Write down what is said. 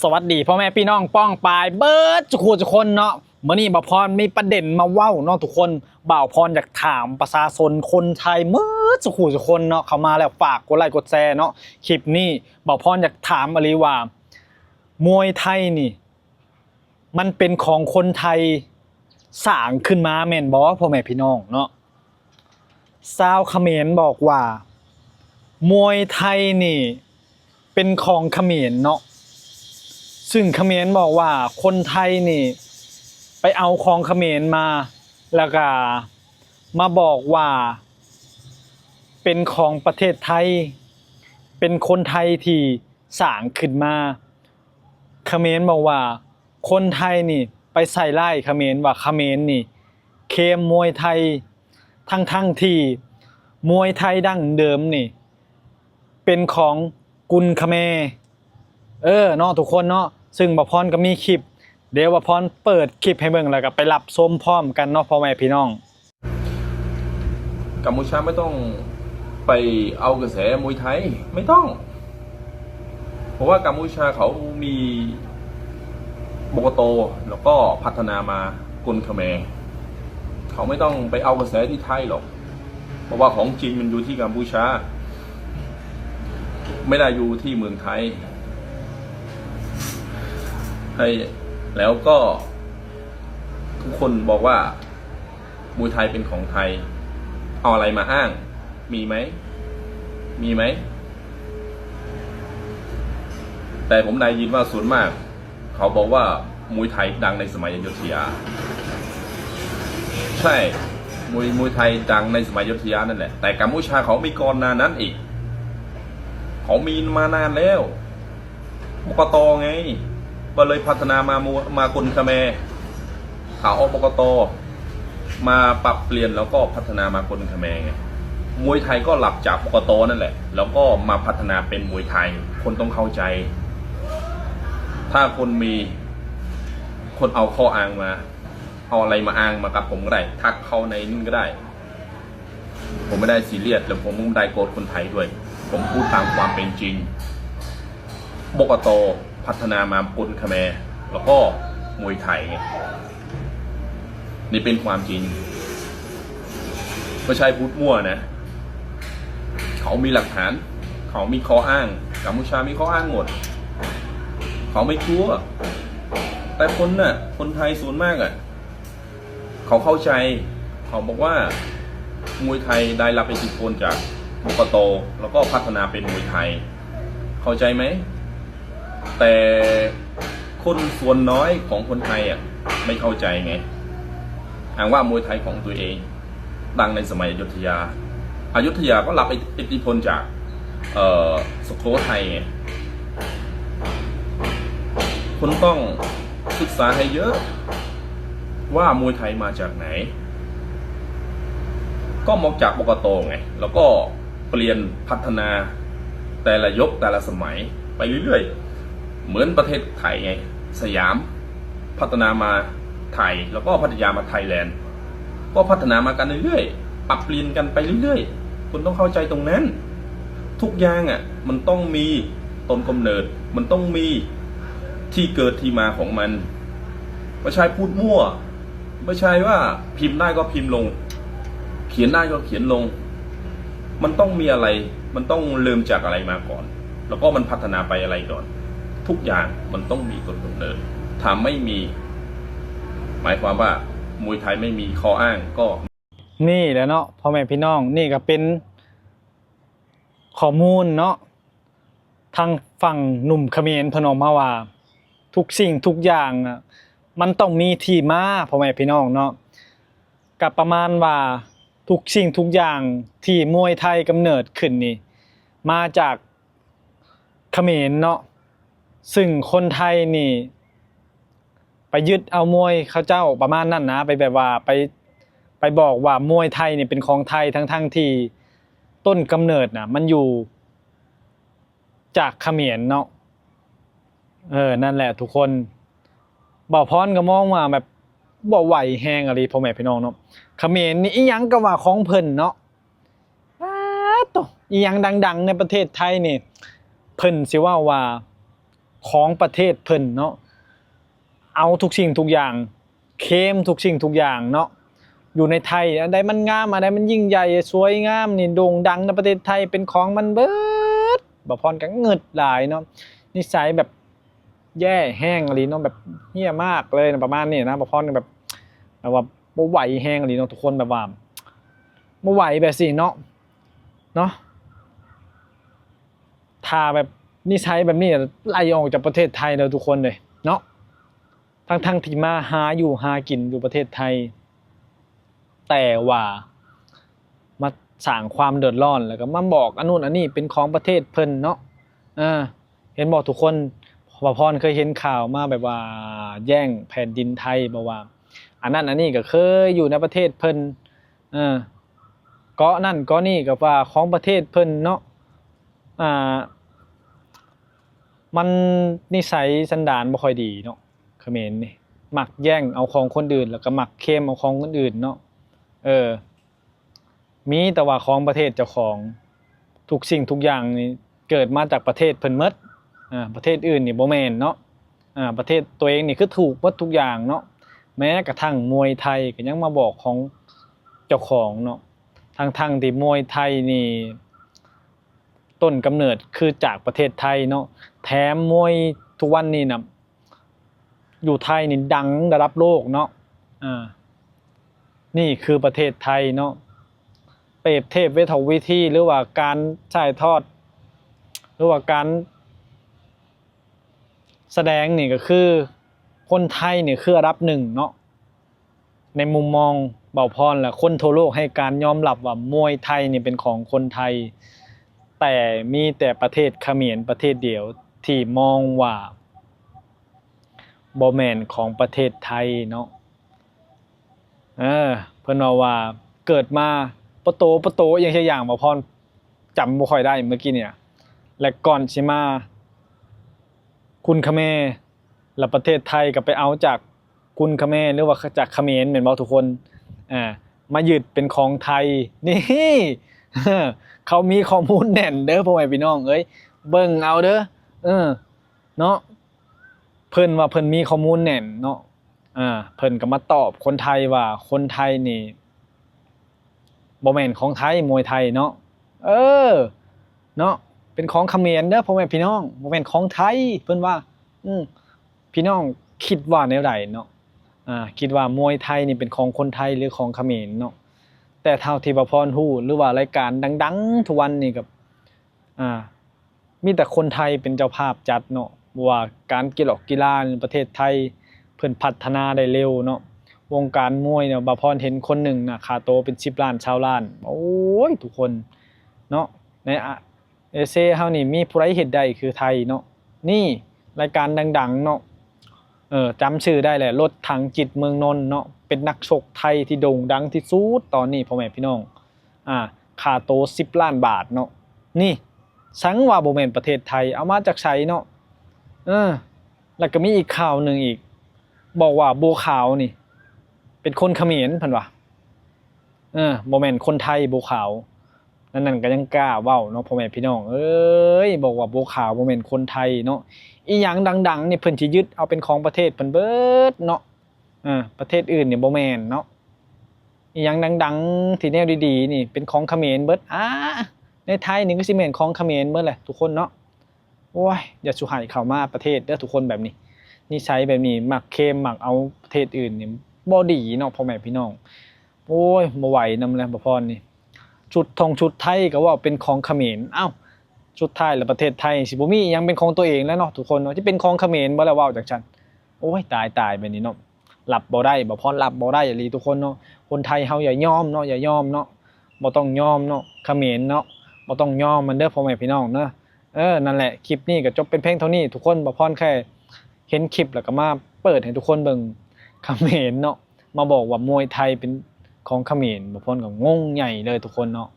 สวัสดีพ่อแม่พี่น้องป้องปายเบิร์ดทุกคนเนาะมื้อนี้บ่าวพรมีประเด็นมาเว้าเนาะทุกคนบ่าวพรอยากถามประชาชนคนไทยเมื่อทุกคนเนาะเข้ามาแล้วฝากกดไลค์กดแชร์เนาะคลิปนี้บ่าวพรอยากถามอะไรว่ามวยไทยนี่มันเป็นของคนไทยสร้างขึ้นมาแม่นบ่พ่อแม่พี่น้องเนาะชาวเขมรบอกว่ามวยไทยนี่เป็นของเขมรเนาะซึ่งเขมรบอกว่าคนไทยนี่ไปเอาของเขมรมาแล้วก็มาบอกว่าเป็นของประเทศไทยเป็นคนไทยที่สร้างขึ้นมาเขมรบอกว่าคนไทยนี่ไปใส่ร้ายเขมรว่าเขมรนี่เคมมวยไทยทั้งที่มวยไทยดั้งเดิมนี่เป็นของกุนเขมรเนาะทุกคนเนาะซึ่งบ่าวพรก็มีคลิปเดี๋ยวบ่าวพรเปิดคลิปให้เบิ่งแล้วก็ไปรับชมพร้อมกันเนาะพ่อแม่พี่น้องกัมพูชาไม่ต้องไปเอากระแสมวยไทยไม่ต้องเพราะว่ากัมพูชาเขามีบกโตแล้วก็พัฒนามากลเขมรเขาไม่ต้องไปเอากระแสที่ไทยหรอกเพราะว่าของจริงมันอยู่ที่กัมพูชาไม่ได้อยู่ที่เมืองไทยให้แล้วก็ทุกคนบอกว่ามวยไทยเป็นของไทยเอาอะไรมาอ้างมีไหมแต่ผมได้ยินว่าส่วนมากเขาบอกว่ามวยไทยดังในสมัยอยุธยาใช่มวยไทยดังในสมัยอยุธยานั่นแหละแต่กัมพูชาเขามีก่อนหน้านั้นอีกเขามีมานานแล้วบกตไงก็เลยพัฒนามากลเขมรเขาเอาบกตมาปรับเปลี่ยนแล้วก็พัฒนามากลเขมรไงมวยไทยก็หลับจากบกตนั่นแหละแล้วก็มาพัฒนาเป็นมวยไทยคนต้องเข้าใจถ้าคนเอาข้ออ้างมาเอาอะไรมาอ้างมากับผมก็ได้ทักเข้าในนี่ก็ได้ผมไม่ได้ซีเรียสแล้วผมไม่ได้โกรธคนไทยด้วยผมพูดตามความเป็นจริงบกตพัฒนามากลเขมรแล้วก็มวยไทยไงนี่เป็นความจริงไม่ใช่พูดมั่วนะเขามีหลักฐานเขามีข้ออ้างกัมพูชามีข้ออ้างหมดเขาไม่กลัวแต่คนไทยส่วนมากเขาเข้าใจเขาบอกว่ามวยไทยได้รับอิทธิพลจากบกตแล้วก็พัฒนาเป็นมวยไทยเข้าใจไหมแต่คนส่วนน้อยของคนไทยไม่เข้าใจไงอ้างว่ามวยไทยของตัวเองดังในสมัยอยุธยาก็รับอิทธิพลจากสุโขทัยไงคุณต้องศึกษาให้เยอะว่ามวยไทยมาจากไหนก็มาจากบกตไงแล้วก็เปลี่ยนพัฒนาแต่ละยุคแต่ละสมัยไปเรื่อยๆเหมือนประเทศไทยไงสยามพัฒนามาไทยแล้วก็พัฒนามาไทยแลนด์ก็พัฒนามากันเรื่อยๆปรับเปลี่ยนกันไปเรื่อยๆคุณต้องเข้าใจตรงนั้นทุกอย่างมันต้องมีต้นกำเนิดมันต้องมีที่เกิดที่มาของมันไม่ใช่พูดมั่วไม่ใช่ว่าพิมพ์ได้ก็พิมพ์ลงเขียนได้ก็เขียนลงมันต้องมีอะไรมันต้องเริ่มจากอะไรมาก่อนแล้วก็มันพัฒนาไปอะไรก่อนทุกอย่างมันต้องมีต้นกำเนิดถ้าไม่มีหมายความว่ามวยไทยไม่มีข้ออ้างก็นี่แหละเนาะพ่อแม่พี่น้องนี่ก็เป็นข้อมูลเนาะทางฝั่งหนุ่มเขมรพนมมาว่าทุกสิ่งทุกอย่างมันต้องมีที่มาพ่อแม่พี่น้องเนาะกับประมาณว่าทุกสิ่งทุกอย่างที่มวยไทยกำเนิดขึ้นนี่มาจากเขมรเนาะซึ่งคนไทยนี่ไปยึดเอามวยเขาเจ้าประมาณนั้นนะไปแบบว่าไปบอกว่ามวยไทยนี่เป็นของไทยทั้งที่ต้นกำเนิดน่ะมันอยู่จากเขมรเนาะนั่นแหละทุกคนบ่าวพรก็มองว่าแบบบ่ไหวแฮงอะไรพ่อแม่พี่น้องเนาะเขมรนี่อีหยังก็ว่าของเพิ่นเนาะตอีหยังดังๆในประเทศไทยนี่เพิ่นสิว่า ของประเทศเพิ่นเนาะเอาทุกสิ่งทุกอย่างเข้มทุกสิ่งทุกอย่างเนาะอยู่ในไทยอันใดมันงามอันใดมันยิ่งใหญ่สวยงามนี่โด่งดังในประเทศไทยเป็นของมันเบิดบ่พรก็เงิดหลายเนาะนิสัยแบบแย่แห้งอะไรเนาะแบบเหี้ยมากเลยนะประมาณนี้นะบ่พรแบบว่าบ่ไหวแห้งอะไรเนาะทุกคนแบบว่าบ่ไหวแบบสิเนาะถ้าแบบนิสัยแบบนี้ไล่ออกจากประเทศไทยเลยทุกคนเลยเนาะทั้งที่มาหาอยู่หากินอยู่ประเทศไทยแต่ว่ามาสร้างความเดือดร้อนแล้วก็มาบอกอันนู้นอันนี้เป็นของประเทศเพิ่นเนาะเห็นบอกทุกคนว่าพรเคยเห็นข่าวมาแบบว่าแย่งแผ่นดินไทยบอกว่าอันนั้นอันนี้ก็เคยอยู่ในประเทศเพิ่นเกาะนั่นเกาะนี่ก็ว่าของประเทศเพิ่นเนาะมันนิสัยสันดานบ่ค่อยดีเนาะเขมรนี่มักแย่งเอาของคนอื่นแล้วก็มักเคลมเอาของคนอื่นเนาะมีแต่ว่าของประเทศเจ้าของทุกสิ่งทุกอย่างนี่เกิดมาจากประเทศเพิ่นหมดประเทศอื่นนี่บ่แม่นเนาะประเทศตัวเองนี่คือถูกหมดทุกอย่างเนาะแม้กระทั่งมวยไทยก็ยังมาบอกของเจ้าของเนาะทั้งที่มวยไทยนี่ต้นกำเนิดคือจากประเทศไทยเนาะแถมมวยทุกวันนี้นะอยู่ไทยนี่ดังระดับโลกเนาะนี่คือประเทศไทยเนาะเปรียบเทียบวิธีหรือว่าการถ่ายทอดหรือว่าการแสดงนี่ก็คือคนไทยนี่คืออันดับหนึ่งเนาะในมุมมองเบาพรและคนทั่วโลกให้การยอมรับว่ามวยไทยนี่เป็นของคนไทยแต่มีแต่ประเทศเขมรประเทศเดียวที่มองว่าบ่แม่นของประเทศไทยเนาะเพิ่นว่าเกิดมาปะโตอย่างเช่นอย่างบ่พรจำบ่ค่อยได้เมื่อกี้เนี่ยและก่อนสิมาคุณเขมรและประเทศไทยก็ไปเอาจากคุณเขมรหรือว่าจากเขมรแม่นบ่ทุกคนมายึดเป็นของไทยนี่ เขามีข้อมูลแน่นเด้อพ่อแม่พี่น้องเอ้ยเบิ่งเอาเด้อเนาะเพิ่นว่าเพิ่นมีข้อมูลแน่นเนาะเพิ่นก็มาตอบคนไทยว่าคนไทยนี่บ่แม่นของไทยมวยไทยเนาะเนาะเป็นของเขมรเด้อพ่อแม่พี่น้องบ่แม่นของไทยเพิ่นว่าพี่น้องคิดว่าแนวใดเนาะคิดว่ามวยไทยนี่เป็นของคนไทยหรือของเขมรเนาะแต่เท่าที่บ่พรฮู้หรือว่ารายการดังๆทุกวันนี่กับมีแต่คนไทยเป็นเจ้าภาพจัดเนาะว่าการกีฬาในประเทศไทยเพิ่นพัฒนาได้เร็วเนาะวงการมวยเนี่ยบ่พรเห็นคนหนึ่งน่ะค่าตัวเป็น10ล้าน20ล้านโอ้ยทุกคนเนาะในเอเชียเฮานี่มีผู้ใดเฮ็ดได้คือไทยเนาะนี่รายการดังๆเนาะจำชื่อได้แหละรถถังจิตเมืองนนท์เนาะเป็นนักชกไทยที่โด่งดังที่สุดตอนนี้พ่อแม่พี่น้องค่าตัว10ล้านบาทเนาะนี่สังว่าบ่แม่นประเทศไทยเอามาจากไสเนาะแล้วก็มีอีกข่าวหนึ่งอีกบอกว่าบัวขาวนี่เป็นคนเขมรเพิ่นว่าบ่แม่นคนไทยบัวขาวนั่นก็ยังกล้าเว้าเนาะพ่อแม่พี่น้องเอ้ยบอกว่าบัวขาวบ่แม่นคนไทยเนาะอีหยังดังๆนี่เพิ่นสิยึดเอาเป็นของประเทศเพิ่นเบิดเนาะประเทศอื่นนี่บ่แม่นเนาะอีหยังดังๆที่แนวดีๆนี่เป็นของเขมรเบิดในไทยนี่ก็สิแม่นของเขมรเบิดแหละทุกคนเนาะโอ้ยอย่าสุให้เข้ามาประเทศเด้อทุกคนแบบนี้นิสัยแบบนี้มักเคลมมักเอาประเทศอื่นนี่บ่ดีเนาะพ่อแม่พี่น้องโอ้ยบ่ไหวนำแล้วบ่พรนี่ชุดไทยก็ว่าเป็นของเขมรชุดไทยและประเทศไทยสิบ่มีหยังเป็นของตัวเองแล้วเนาะทุกคนเนาะที่เป็นของเขมรบ่แล้วเว้าจังซั่นโอ้ยตายแบบนี้เนาะรับบ่ได้บ่พรรับบ่ได้อีหลีทุกคนเนาะคนไทยเฮาอย่ายอมเนาะอย่ายอมเนาะบ่ต้องยอมเนาะเขมรเนาะบ่ต้องยอมมันเด้อพ่อแม่พี่น้องเนาะนั่นแหละคลิปนี้ก็จบเป็นเพียงเท่านี้ทุกคนบ่พรแค่เห็นคลิปแล้วก็มาเปิดให้ทุกคนเบิ่งเขมรเนาะมาบอกว่ามวยไทยเป็นของเขมรบ่พรก็งงใหญ่เลยทุกคนเนาะ